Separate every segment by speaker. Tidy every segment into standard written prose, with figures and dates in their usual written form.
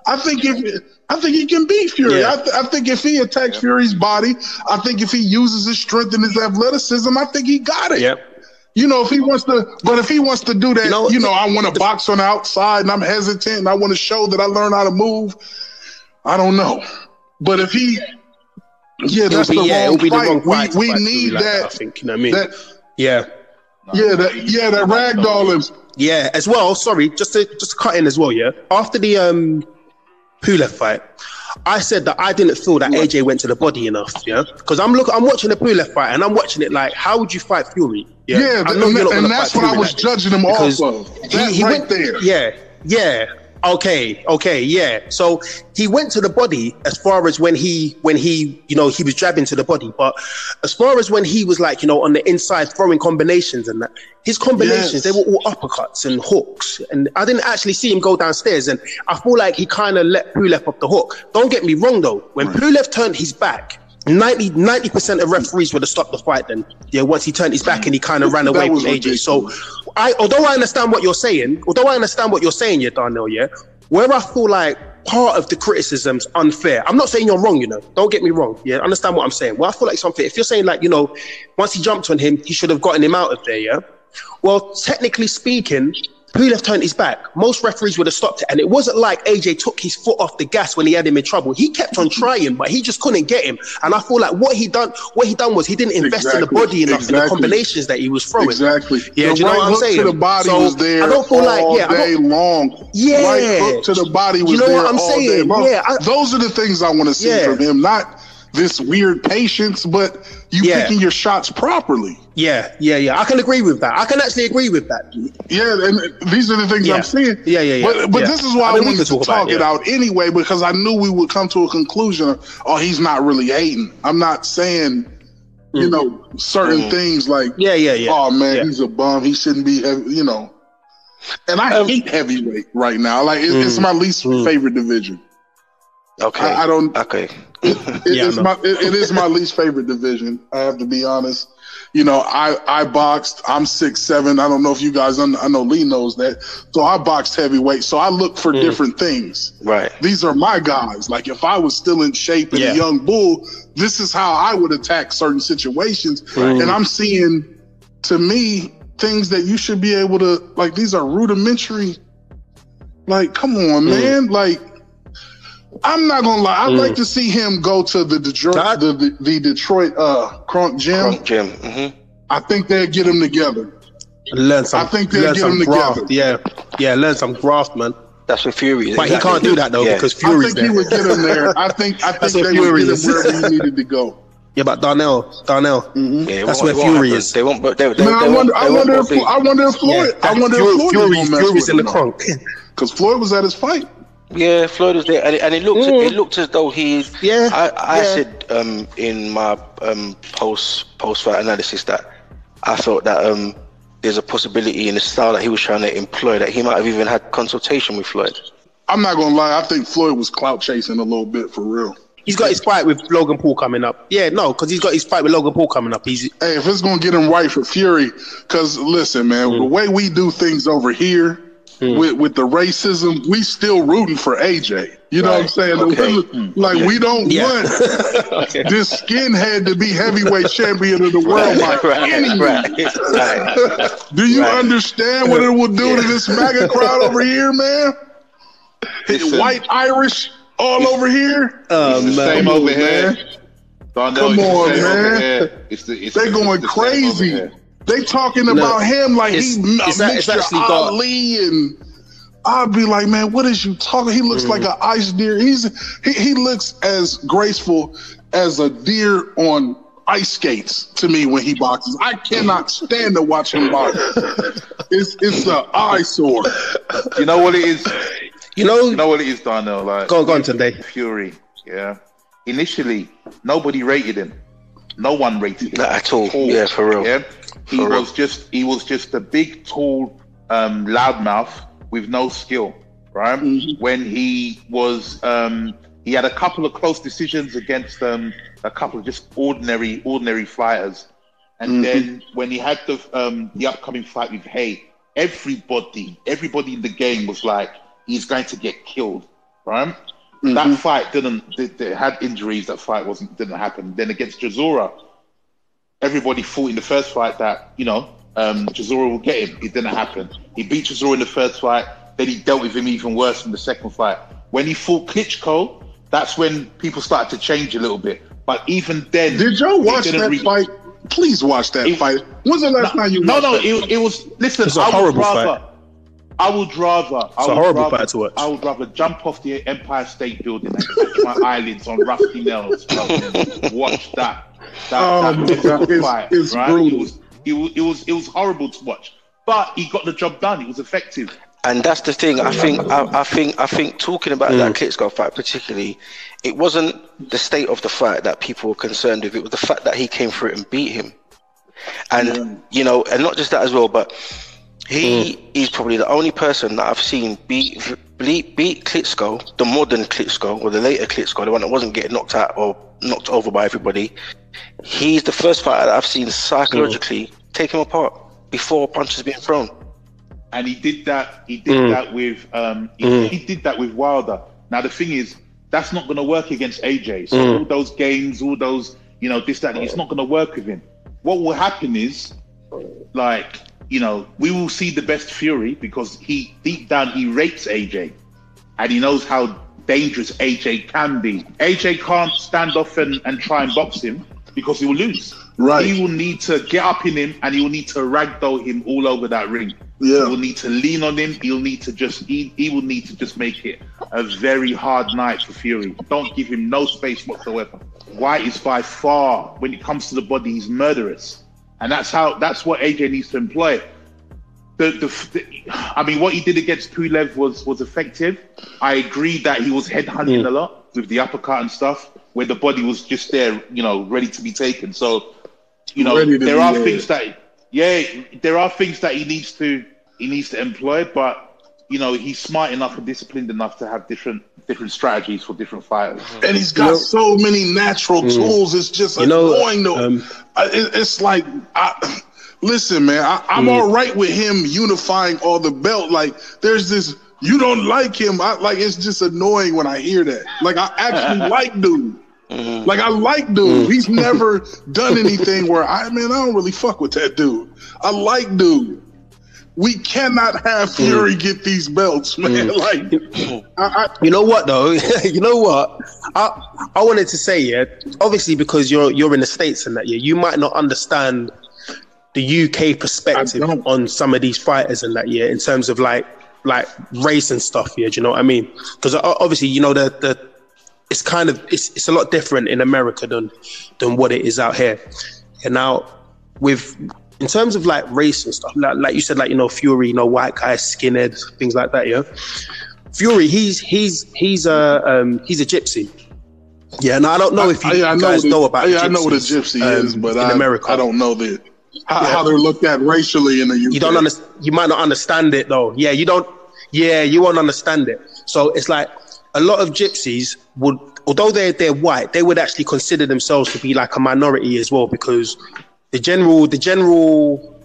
Speaker 1: I think he can beat Fury.
Speaker 2: Yeah.
Speaker 1: I think if he attacks Fury's body, I think if he uses his strength and his athleticism, I think he got it.
Speaker 2: Yep.
Speaker 1: You know, if he wants to do that, I want to box on the outside and I'm hesitant and I want to show that I learned how to move. I don't know. But if he, that's the wrong fight. We need that. I think, you know what I mean? That ragdoll him.
Speaker 2: Yeah, as well. Sorry, just to cut in as well. Yeah, after the Pulev fight, I said that I didn't feel that AJ went to the body enough. Yeah, because I'm watching the Pulev fight and I'm watching it like, how would you fight Fury?
Speaker 1: Yeah, and that's what I was judging him off of. He went there.
Speaker 2: Yeah. Okay, yeah. So he went to the body as far as when he he was jabbing to the body, but as far as when he was like, on the inside throwing combinations and that, his combinations, they were all uppercuts and hooks, and I didn't actually see him go downstairs, and I feel like he kind of let Pulev off the hook. Don't get me wrong though, when Pulev turned his back, 90% of referees would have stopped the fight then. Yeah, once he turned his back and he kind of ran away from AJ. So, although I understand what you're saying, yeah, Darnell, yeah, where I feel like part of the criticism's unfair. I'm not saying you're wrong, Don't get me wrong. Yeah, understand what I'm saying. Well, I feel like it's unfair. If you're saying like, once he jumped on him, he should have gotten him out of there, yeah? Well, technically speaking, Pulev turned his back. Most referees would have stopped it. And it wasn't like AJ took his foot off the gas when he had him in trouble. He kept on trying, but he just couldn't get him. And I feel like what he done was he didn't invest in the body enough in the combinations that he was throwing.
Speaker 1: Exactly.
Speaker 2: Yeah,
Speaker 1: the
Speaker 2: do you know what I'm saying?
Speaker 1: To the body was there
Speaker 2: I don't feel
Speaker 1: all day long.
Speaker 2: Yeah.
Speaker 1: Right hook to the body was there
Speaker 2: what I'm
Speaker 1: all
Speaker 2: saying?
Speaker 1: day long.
Speaker 2: Yeah,
Speaker 1: those are the things I want to see from him. Not this weird patience, but you picking your shots properly.
Speaker 2: Yeah. I can agree with that. I can actually agree with that.
Speaker 1: Yeah, and these are the things I'm seeing.
Speaker 2: Yeah.
Speaker 1: But this is why I wanted to talk it out anyway, because I knew we would come to a conclusion of, he's not really hating. I'm not saying, certain things like, oh man, he's a bum. He shouldn't be, And I hate heavyweight right now. Like it's my least favorite division.
Speaker 3: Okay.
Speaker 1: I don't.
Speaker 3: Okay.
Speaker 1: It is my least favorite division. I have to be honest. I boxed. I'm 6'7". I don't know if you guys. I know Lee knows that. So I boxed heavyweight. So I look for different things.
Speaker 3: Right.
Speaker 1: These are my guys. Like if I was still in shape and a young bull, this is how I would attack certain situations. Right. And I'm seeing, to me, things that you should be able to. Like these are rudimentary. Like, come on, man. Like. I'm not gonna lie. I'd like to see him go to the Detroit, the Detroit Crunk Gym.
Speaker 3: Mm-hmm.
Speaker 1: I think they'll get him together.
Speaker 2: Learn some.
Speaker 1: I think they'll get him
Speaker 2: graft.
Speaker 1: together.
Speaker 2: Yeah. Learn some graft, man.
Speaker 3: That's what Fury is.
Speaker 2: But he can't do that though because Fury's there.
Speaker 1: I think he would get him there. I think they would get him wherever he needed to go.
Speaker 2: Yeah, but Darnell.
Speaker 1: Mm-hmm.
Speaker 3: Yeah,
Speaker 2: that's where Fury is.
Speaker 3: They won't.
Speaker 1: I wonder if Floyd. I wonder if
Speaker 2: Fury's in the Crunk.
Speaker 1: Because Floyd was at his fight.
Speaker 3: Yeah, Floyd was there, and it looked as though he. Yeah, I said in my post fight analysis that I felt that there's a possibility in the style that he was trying to employ that he might have even had consultation with Floyd.
Speaker 1: I'm not gonna lie, I think Floyd was clout chasing a little bit for real.
Speaker 2: He's got his fight with Logan Paul coming up. Yeah, no, because he's got his fight with Logan Paul coming up. Hey,
Speaker 1: if it's gonna get him right for Fury, because listen, man, the way we do things over here. With the racism, we still rooting for AJ. You know what I'm saying? Okay. Like we don't want this skinhead to be heavyweight champion of the world by any means. Do you understand what it will do to this MAGA crowd over here, man? White Irish all over here.
Speaker 4: Same over here.
Speaker 1: Come on, man. They going crazy. They talking about him like he's Mr. Ali, and I'd be like, man, what is you talking? He looks like an ice deer. He looks as graceful as a deer on ice skates to me when he boxes. I cannot stand to watch him box. It's an eyesore.
Speaker 4: You know what it is?
Speaker 2: You know
Speaker 4: what it is, Darnell? Like,
Speaker 2: go on today.
Speaker 4: Fury, yeah. Initially, nobody rated him. No one rated him.
Speaker 3: Not at all. Yeah, for real.
Speaker 4: Yeah. He was just a big, tall, loudmouth with no skill, right? Mm-hmm. When he was, he had a couple of close decisions against a couple of just ordinary fighters, and then when he had the upcoming fight with Hay, everybody in the game was like, he's going to get killed. right? That fight they had injuries. That fight didn't happen. Then against Chisora, everybody thought in the first fight that Chisora will get him. It didn't happen. He beat Chisora in the first fight. Then he dealt with him even worse in the second fight. When he fought Klitschko, that's when people started to change a little bit. But even then,
Speaker 1: did y'all watch that fight? Please watch that fight. When's the last time you watched that?
Speaker 4: It was. Listen,
Speaker 2: it's a horrible fight.
Speaker 4: I would rather.
Speaker 2: It's a horrible fight to watch.
Speaker 4: I would rather jump off the Empire State Building and catch my eyelids on rusty nails. Watch that fight. It's right? Brutal. It was horrible to watch, but he got the job done. It was effective.
Speaker 3: And that's the thing. I think talking about that Klitschko fight particularly, it wasn't the state of the fight that people were concerned with. It was the fact that he came through it and beat him, and and not just that as well, but. He's probably the only person that I've seen beat Klitschko, the modern Klitschko, or the later Klitschko, the one that wasn't getting knocked out or knocked over by everybody. He's the first fighter that I've seen psychologically take him apart before punches being thrown.
Speaker 4: And he did that. He did that with. He did that with Wilder. Now the thing is, that's not going to work against AJ. So all those games, all those this that, it's not going to work with him. What will happen is, we will see the best Fury because deep down he rates AJ and he knows how dangerous AJ can be. AJ can't stand off and try and box him because he will lose. Right. He will need to get up in him and he will need to ragdoll him all over that ring. Yeah. He will need to lean on him. He will need to just make it a very hard night for Fury. Don't give him no space whatsoever. White is by far, when it comes to the body, he's murderous. And that's what AJ needs to employ. What he did against Pulev was effective. I agree that he was headhunting a lot with the uppercut and stuff, where the body was just there, ready to be taken. So, there are things that he needs to employ, but he's smart enough and disciplined enough to have different strategies for different fighters.
Speaker 1: And he's got so many natural tools. It's just annoying though. It's like, listen, man, I'm all right with him unifying all the belt. Like, there's this, you don't like him. It's just annoying when I hear that. Like, I actually like dude. Like, I like dude. He's never done anything where I don't really fuck with that dude. I like dude. We cannot have Fury get these belts, man. Like,
Speaker 2: you know what though? You know what? I wanted to say, obviously because you're in the States and that, you might not understand the UK perspective on some of these fighters and that, in terms of like race and stuff. Do you know what I mean? Because obviously, it's kind of it's a lot different in America than what it is out here. And now in terms of like race and stuff, like you said, Fury, white guy, skinhead, things like that. Fury, he's a gypsy. Yeah, and I don't know if you guys know about.
Speaker 1: Yeah, I know what a gypsy is, but in America, I don't know how they're looked at racially in the UK.
Speaker 2: You don't understand. You might not understand it though. Yeah, you don't. Yeah, you won't understand it. So it's like a lot of gypsies would, although they're white, they would actually consider themselves to be like a minority as well, because the general,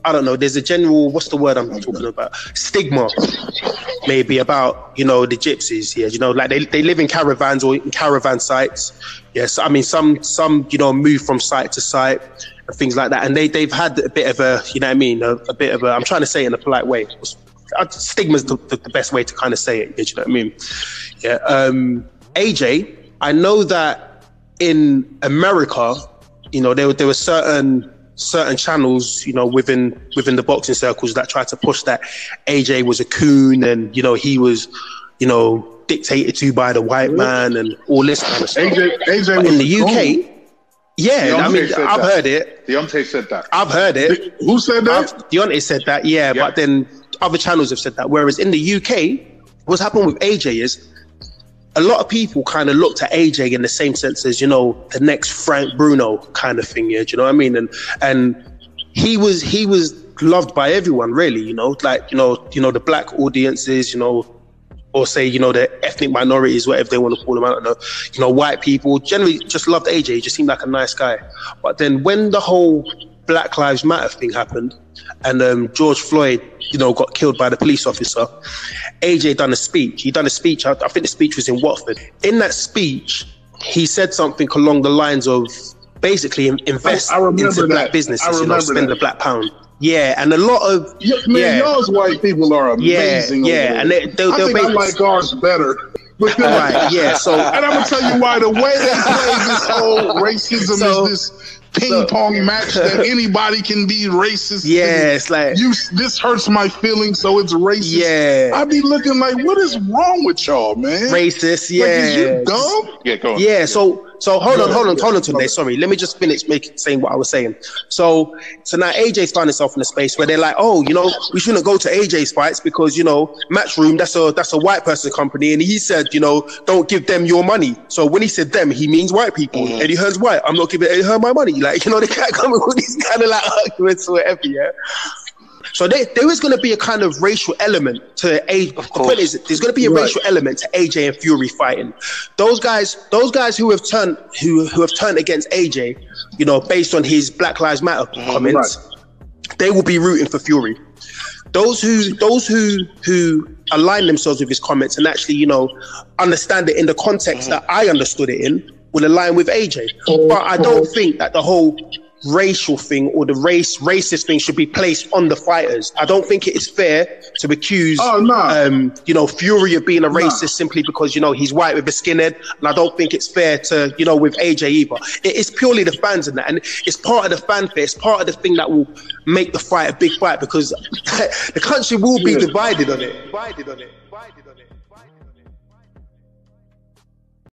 Speaker 2: I don't know, there's a general, what's the word I'm talking about? Stigma, maybe, about, the gypsies here. Like they live in caravans or in caravan sites. Yes, I mean, some move from site to site and things like that. And they've had a bit of a, a bit of a, I'm trying to say it in a polite way. Stigma's the best way to kind of say it. You know what I mean? Yeah. AJ, I know that in America, there were certain channels, within the boxing circles that tried to push that AJ was a coon and, he was, dictated to by the white man and all this kind of stuff.
Speaker 1: AJ
Speaker 2: was in the UK. Yeah, I've heard it.
Speaker 4: Deontay said that.
Speaker 2: I've heard it.
Speaker 1: Who said that?
Speaker 2: Deontay said that, yeah, but then other channels have said that. Whereas in the UK, what's happened with AJ is a lot of people kind of looked at AJ in the same sense as, the next Frank Bruno kind of thing. Yeah, do you know what I mean? And he was loved by everyone, really. The black audiences, or say, the ethnic minorities, whatever they want to call them. I don't know. White people generally just loved AJ. He just seemed like a nice guy. But then when the whole Black Lives Matter thing happened, and George Floyd, got killed by the police officer, AJ done a speech. He done a speech. I think the speech was in Watford. In that speech, he said something along the lines of basically invest into black businesses, spend the black pound. Yeah, and a lot of
Speaker 1: y'all's white people are amazing.
Speaker 2: Yeah, and they'll
Speaker 1: I like ours better.
Speaker 2: Right, yeah. So,
Speaker 1: and I'm gonna tell you why. The way they play this whole racism is this ping pong match that anybody can be racist.
Speaker 2: Yeah, it's like
Speaker 1: this hurts my feelings, so it's racist.
Speaker 2: Yeah,
Speaker 1: I be looking like, what is wrong with y'all, man?
Speaker 2: Racist. Yeah,
Speaker 1: like, is you dumb?
Speaker 4: Yeah, go on.
Speaker 2: Yeah, so hold on today. Sorry, let me just finish saying what I was saying. So now AJ's found himself in a space where they're like, oh, we shouldn't go to AJ's fights because Matchroom, that's a white person company, and he said, don't give them your money. So when he said them, he means white people. Mm-hmm. Eddie Hearn's white. I'm not giving Eddie Hearn my money. Like, they can't come with all these kind of like arguments or whatever. Yeah. So there is going to be a kind of racial element to AJ. The point is, there's going to be a racial element to AJ and Fury fighting. Those guys who have turned against AJ, based on his Black Lives Matter comments, they will be rooting for Fury. Those who align themselves with his comments and actually, understand it in the context that I understood it in, will align with AJ. But I don't think that the whole racial thing or the racist thing should be placed on the fighters. I don't think it is fair to accuse Fury of being a racist simply because he's white with a skinhead, and I don't think it's fair to with AJ either. It is purely the fans in that, and it's part of the fanfare. It's part of the thing that will make the fight a big fight because the country will be divided on it.